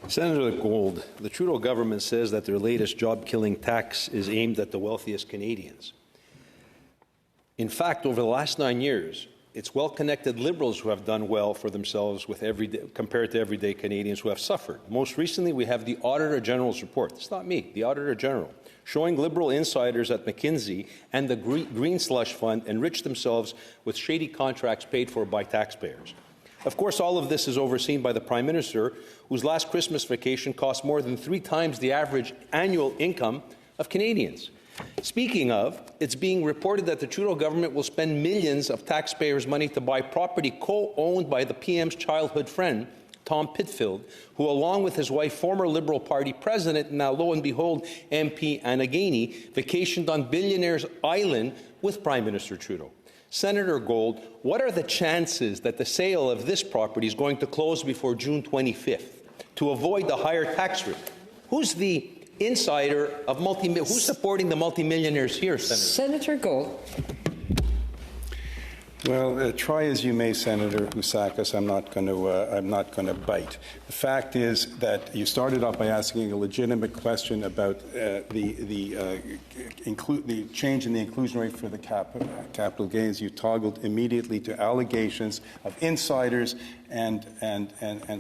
Senator Gold, the Trudeau government says that their latest job-killing tax is aimed at the wealthiest Canadians. In fact, over the last 9 years, it's well-connected Liberals who have done well for themselves with compared to everyday Canadians who have suffered. Most recently, we have the Auditor General's report. It's not me, the Auditor General, showing Liberal insiders at McKinsey and the Green Slush Fund enrich themselves with shady contracts paid for by taxpayers. Of course, all of this is overseen by the Prime Minister, whose last Christmas vacation cost more than 3 times the average annual income of Canadians. Speaking of, it's being reported that the Trudeau government will spend millions of taxpayers' money to buy property co-owned by the PM's childhood friend, Tom Pitfield, who, along with his wife, former Liberal Party president, now lo and behold MP Anna Gainey, vacationed on Billionaire's Island with Prime Minister Trudeau. Senator Gold, what are the chances that the sale of this property is going to close before June 25th to avoid the higher tax rate? Who's the insider of who's supporting the multimillionaires here, Senator? Senator Gold. Well, try as you may, Senator Housakos, I'm not going to bite. The fact is that you started off by asking a legitimate question about the change in the inclusion rate for the capital gains. You toggled immediately to allegations of insiders and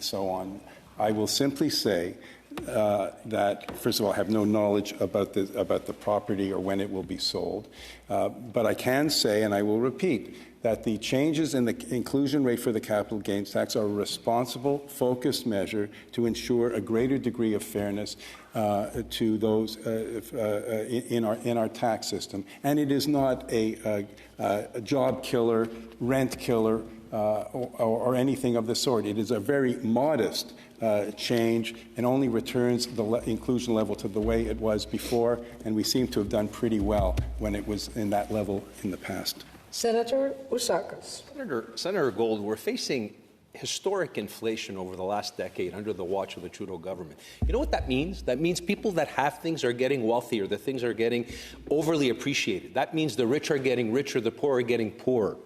so on. I will simply say that, first of all, I have no knowledge about the property or when it will be sold. But I can say, and I will repeat, that the changes in the inclusion rate for the capital gains tax are a responsible, focused measure to ensure a greater degree of fairness to those in our tax system. And it is not a job killer, rent killer, or anything of the sort. It is a very modest change and only returns the inclusion level to the way it was before, and we seem to have done pretty well when it was in that level in the past. Senator Housakos. Senator Gold, we're facing historic inflation over the last decade under the watch of the Trudeau government. You know what that means? That means people that have things are getting wealthier, the things are getting overly appreciated. That means the rich are getting richer, the poor are getting poorer.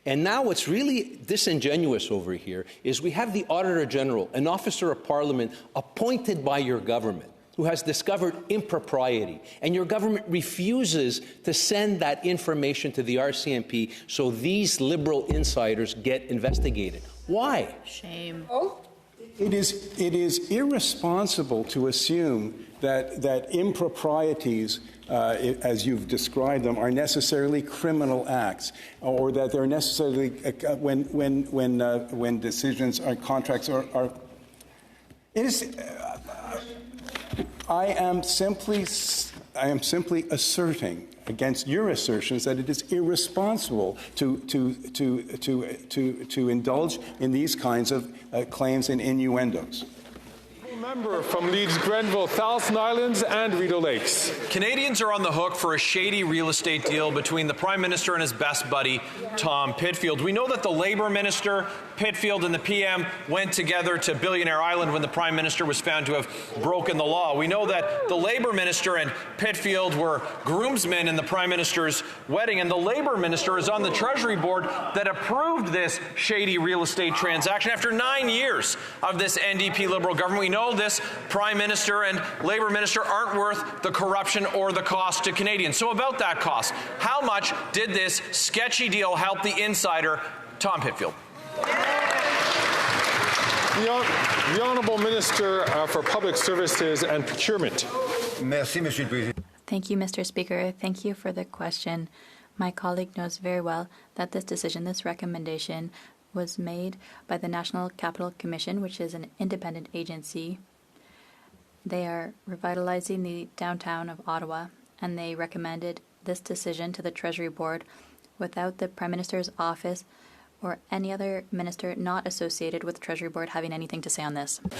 And now what's really disingenuous over here is we have the Auditor General, an officer of Parliament appointed by your government, who has discovered impropriety, and your government refuses to send that information to the RCMP so these Liberal insiders get investigated. Why? Shame. Oh. It is irresponsible to assume that improprieties, as you've described them, are necessarily criminal acts, or that they're necessarily when decisions or contracts are. It is. I am simply asserting against your assertions that it is irresponsible to indulge in these kinds of claims and innuendos. Member from Leeds, Grenville, Thousand Islands and Rideau Lakes. Canadians are on the hook for a shady real estate deal between the Prime Minister and his best buddy, Tom Pitfield. We know that the Labour Minister, Pitfield and the PM went together to Billionaire Island when the Prime Minister was found to have broken the law. We know that the Labour Minister and Pitfield were groomsmen in the Prime Minister's wedding, and the Labour Minister is on the Treasury Board that approved this shady real estate transaction. After 9 years of this NDP Liberal government, we know this Prime Minister and Labour Minister aren't worth the corruption or the cost to Canadians. So about that cost, how much did this sketchy deal help the insider, Tom Pitfield? The Honourable Minister for Public Services and Procurement. Thank you, Mr. Speaker. Thank you for the question. My colleague knows very well that this decision, this recommendation, was made by the National Capital Commission, which is an independent agency. They are revitalizing the downtown of Ottawa, and they recommended this decision to the Treasury Board without the Prime Minister's office or any other minister not associated with the Treasury Board having anything to say on this.